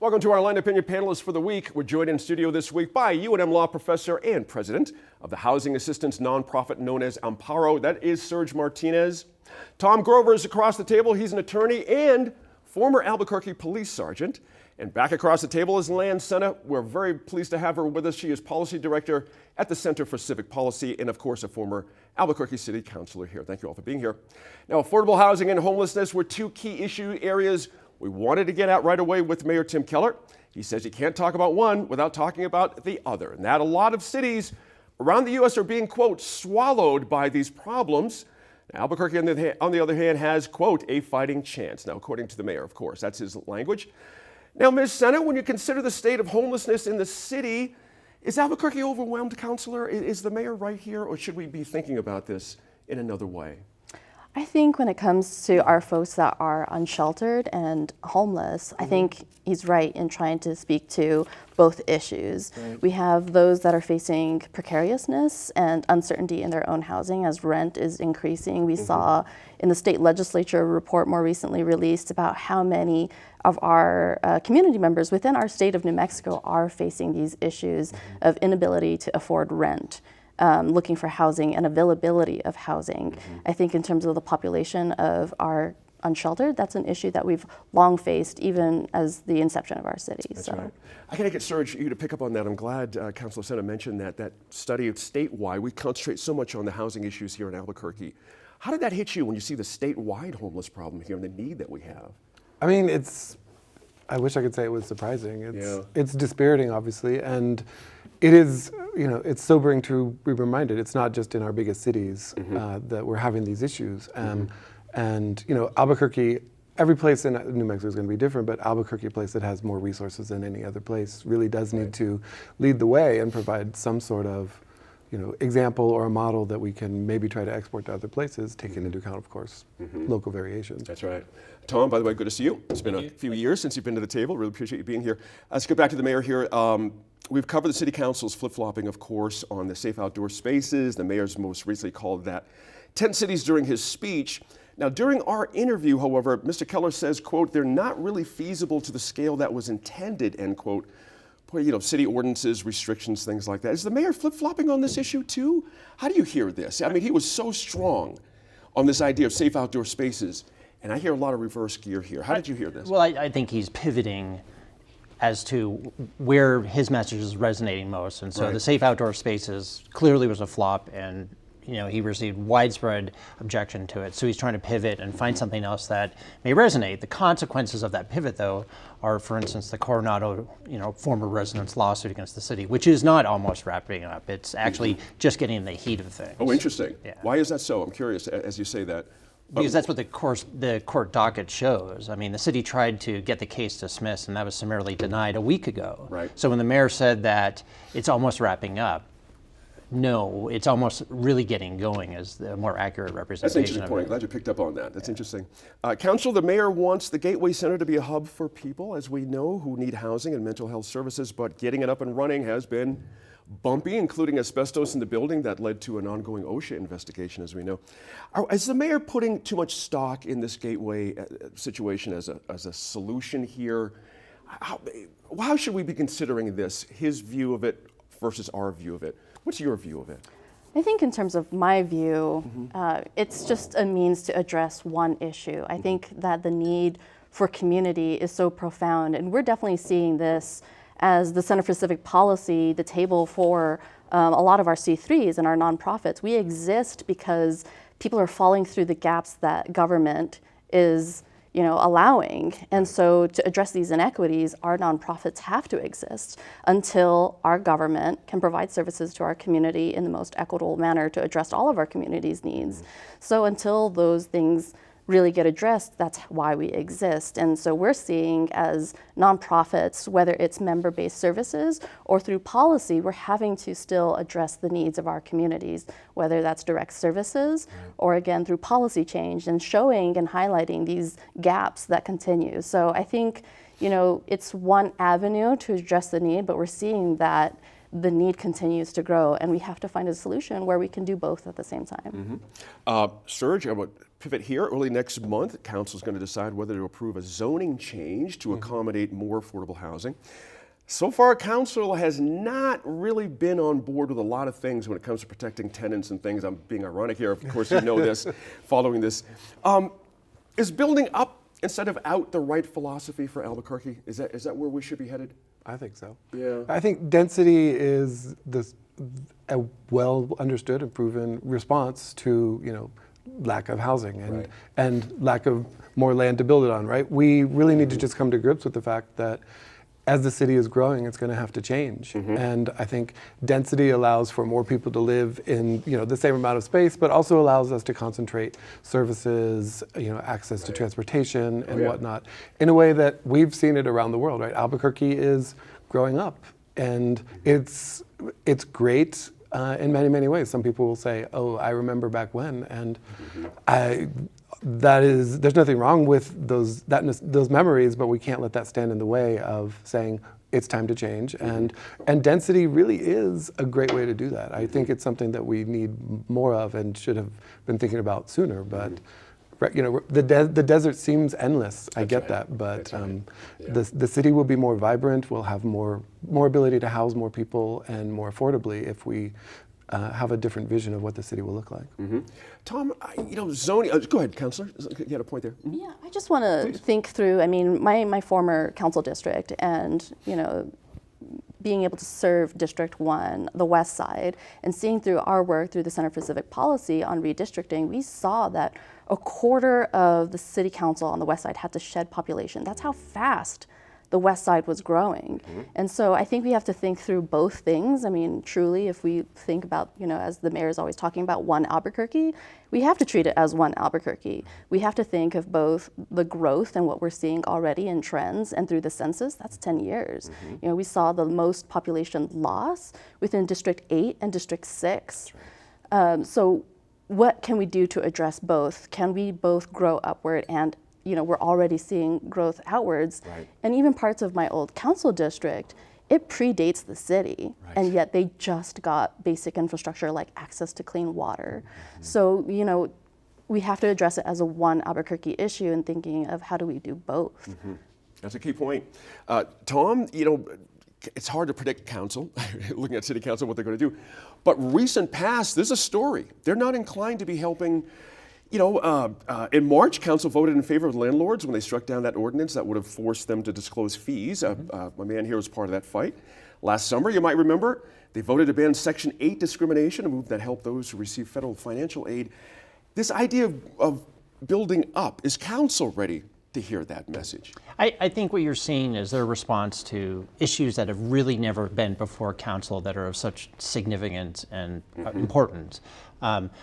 Welcome to our Line Opinion panelists for the week. We're joined in studio this week by UNM Law Professor and President of the Housing Assistance Nonprofit known as Amparo. That is Serge Martinez. Tom Grover is across the table. He's an attorney and former Albuquerque police sergeant. And back across the table is Lan Senna. We're very pleased to have her with us. She is policy director at the Center for Civic Policy and, of course, a former Albuquerque City Councilor here. Thank you all for being here. Now, affordable housing and homelessness were two key issue areas we wanted to get at right away with Mayor Tim Keller. He says you can't talk about one without talking about the other, and that a lot of cities around the U.S. are being, quote, swallowed by these problems. Now, Albuquerque, on the other hand, has, quote, a fighting chance. Now, according to the mayor, of course, that's his language. Now, Ms. Senna, when you consider the state of homelessness in the city, is Albuquerque overwhelmed, Councilor? Is the mayor right here, or should we be thinking about this in another way? I think when it comes to our folks that are unsheltered and homeless, I think he's right in trying to speak to both issues. Right. We have those that are facing precariousness and uncertainty in their own housing as rent is increasing. We saw in the state legislature report more recently released about how many of our community members within our state of New Mexico are facing these issues of inability to afford rent. Looking for housing and availability of housing. I think in terms of the population of our unsheltered, that's an issue that we've long faced even as the inception of our city. That's right. I gotta get Serge, you to pick up on that. I'm glad Councilor Senna mentioned that study of statewide. We concentrate so much on the housing issues here in Albuquerque. How did that hit you when you see the statewide homeless problem here and the need that we have? I mean, I wish I could say it was surprising. It's dispiriting, obviously, and it is, it's sobering to be reminded it's not just in our biggest cities that we're having these issues. And, Albuquerque, every place in New Mexico is going to be different, but Albuquerque, a place that has more resources than any other place, really does need to lead the way and provide some sort of, example or a model that we can maybe try to export to other places, taking into account, of course, local variations. That's right. Tom, by the way, good to see you. It's been a few years since you've been to the table. Really appreciate you being here. Let's get back to the mayor here. We've covered the city council's flip-flopping, of course, on the safe outdoor spaces. The mayor's most recently called that tent cities during his speech. Now, during our interview, however, Mr. Keller says, quote, they're not really feasible to the scale that was intended, end quote. City ordinances, restrictions, things like that. Is the mayor flip-flopping on this issue too? How do you hear this? I mean, he was so strong on this idea of safe outdoor spaces, and I hear a lot of reverse gear here. How did you hear this? Well, I think he's pivoting as to where his message is resonating most. And so the safe outdoor spaces clearly was a flop, and he received widespread objection to it. So he's trying to pivot and find something else that may resonate. The consequences of that pivot, though, are, for instance, the Coronado, former residents' lawsuit against the city, which is not almost wrapping up. It's actually just getting in the heat of things. Oh, interesting. Yeah. Why is that so? I'm curious as you say that. Because that's what the court docket shows. I mean, the city tried to get the case dismissed, and that was summarily denied a week ago. Right. So when the mayor said that it's almost wrapping up, no, it's almost really getting going is the more accurate representation. That's an interesting point. Glad you picked up on that. That's interesting. Council, the mayor wants the Gateway Center to be a hub for people, as we know, who need housing and mental health services, but getting it up and running has been bumpy, including asbestos in the building that led to an ongoing OSHA investigation, as we know. Is the mayor putting too much stock in this Gateway situation as a solution here? How should we be considering this, his view of it versus our view of it? What's your view of it? I think in terms of my view, it's just a means to address one issue. I think that the need for community is so profound, and we're definitely seeing this as the Center for Civic Policy, the table for a lot of our C3s and our nonprofits. We exist because people are falling through the gaps that government is allowing. And so to address these inequities, our nonprofits have to exist until our government can provide services to our community in the most equitable manner to address all of our community's needs. So until those things really get addressed, that's why we exist. And so we're seeing as nonprofits, whether it's member-based services or through policy, we're having to still address the needs of our communities, whether that's direct services or again through policy change and showing and highlighting these gaps that continue. So I think, it's one avenue to address the need, but we're seeing that the need continues to grow, and we have to find a solution where we can do both at the same time. Serge, pivot here. Early next month, council is going to decide whether to approve a zoning change to accommodate more affordable housing. So far, council has not really been on board with a lot of things when it comes to protecting tenants and things. I'm being ironic here. Of course, you know this, following this. Is building up instead of out the right philosophy for Albuquerque? Is that where we should be headed? I think so. Yeah. I think density is a well understood and proven response to, lack of housing and lack of more land to build it on, right? We really need to just come to grips with the fact that as the city is growing, it's going to have to change. And I think density allows for more people to live in, the same amount of space, but also allows us to concentrate services, access to transportation and whatnot in a way that we've seen it around the world, right? Albuquerque is growing up, and it's great in many, many ways. Some people will say, "Oh, I remember back when," and there's nothing wrong with those memories, but we can't let that stand in the way of saying it's time to change. And density really is a great way to do that. I think it's something that we need more of and should have been thinking about sooner. But the desert seems endless. I get that, but the city will be more vibrant. We'll have more ability to house more people and more affordably if we have a different vision of what the city will look like. Tom, zoning. Go ahead, Councilor. You had a point there. Yeah, I just want to think through. I mean, my former council district, and being able to serve District 1, the west side, and seeing through our work through the Center for Civic Policy on redistricting, we saw that a quarter of the city council on the west side had to shed population. That's how fast the west side was growing. And so I think we have to think through both things. I mean, truly, if we think about, as the mayor is always talking about, one Albuquerque, we have to treat it as one Albuquerque. We have to think of both the growth and what we're seeing already in trends, and through the census, that's 10 years. We saw the most population loss within District 8 and District 6. So what can we do to address both? Can we both grow upward and we're already seeing growth outwards. And even parts of my old council district, it predates the city, and yet they just got basic infrastructure like access to clean water. So, we have to address it as a one Albuquerque issue and thinking of how do we do both. That's a key point. Tom, it's hard to predict council, looking at city council, what they're going to do. But recent past, there's a story. They're not inclined to be helping. In March, council voted in favor of landlords when they struck down that ordinance that would have forced them to disclose fees. My man here was part of that fight. Last summer, you might remember, they voted to ban Section 8 discrimination, a move that helped those who receive federal financial aid. This idea of building up, is council ready to hear that message? I think what you're seeing is their response to issues that have really never been before council that are of such significance and importance.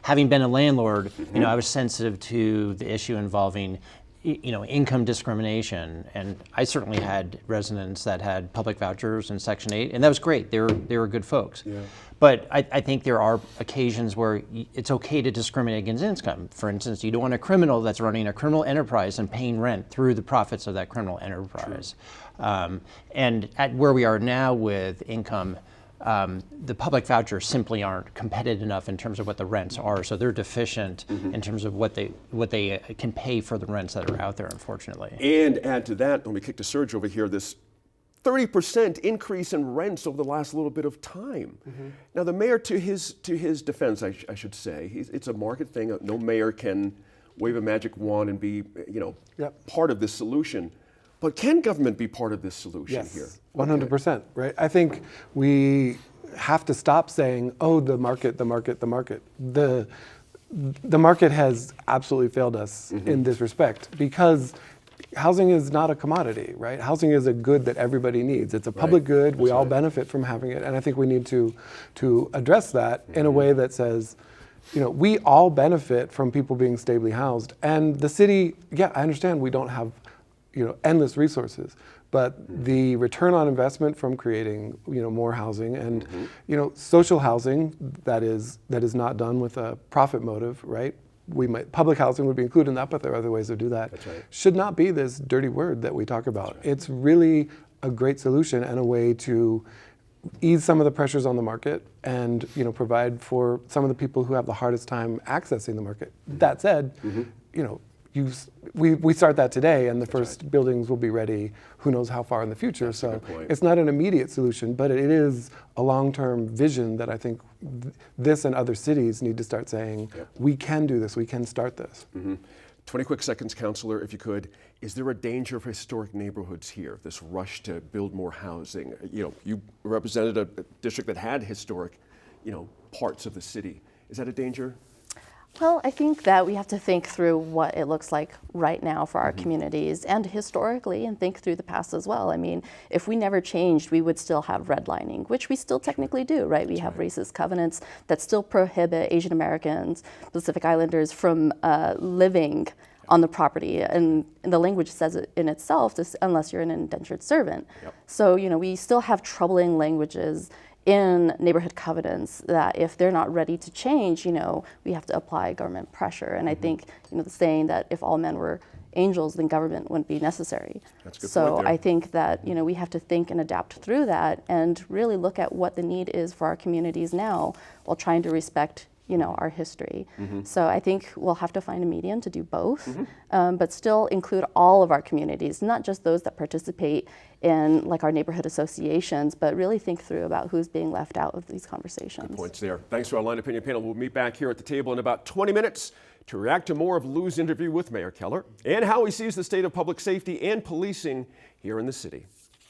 Having been a landlord, I was sensitive to the issue involving income discrimination, and I certainly had residents that had public vouchers in Section 8, and that was great. They were good folks. Yeah. But I think there are occasions where it's okay to discriminate against income. For instance, you don't want a criminal that's running a criminal enterprise and paying rent through the profits of that criminal enterprise. And at where we are now with income, the public vouchers simply aren't competitive enough in terms of what the rents are, so they're deficient in terms of what they can pay for the rents that are out there, unfortunately. And add to that, when we kicked a surge over here, this 30% increase in rents over the last little bit of time. Now, the mayor, to his defense, I should say, it's a market thing. No mayor can wave a magic wand and be, part of this solution. But can government be part of this solution here? 100%, right? I think we have to stop saying, oh, the market. The market has absolutely failed us in this respect, because housing is not a commodity, right? Housing is a good that everybody needs. It's a public good. We all benefit from having it. And I think we need to address that in a way that says, we all benefit from people being stably housed. And the city, I understand we don't have endless resources, but the return on investment from creating more housing and social housing that is not done with a profit motive, right? Public housing would be included in that, but there are other ways to do that. That's right. Should not be this dirty word that we talk about. Right. It's really a great solution and a way to ease some of the pressures on the market and provide for some of the people who have the hardest time accessing the market. That said, you know, we start that today, and the first buildings will be ready who knows how far in the future. That's a so good point. it's not an immediate solution, but it is a long-term vision that I think this and other cities need to start saying, we can do this, we can start this. 20 quick seconds, Councillor, if you could. Is there a danger for historic neighborhoods here, this rush to build more housing? You know, you represented a district that had historic, parts of the city. Is that a danger? Well, I think that we have to think through what it looks like right now for our communities and historically, and think through the past as well. I mean, if we never changed, we would still have redlining, which we still technically do, right? We have racist covenants that still prohibit Asian Americans, Pacific Islanders from living on the property, and the language says it in itself, unless you're an indentured servant. So, we still have troubling languages in neighborhood covenants that if they're not ready to change, we have to apply government pressure. And I think, the saying that if all men were angels, then government wouldn't be necessary. That's a good so point there. I think that, we have to think and adapt through that and really look at what the need is for our communities now while trying to respect our history. So I think we'll have to find a medium to do both, but still include all of our communities, not just those that participate in like our neighborhood associations, but really think through about who's being left out of these conversations. Good points there. Thanks to our line opinion panel. We'll meet back here at the table in about 20 minutes to react to more of Lou's interview with Mayor Keller and how he sees the state of public safety and policing here in the city.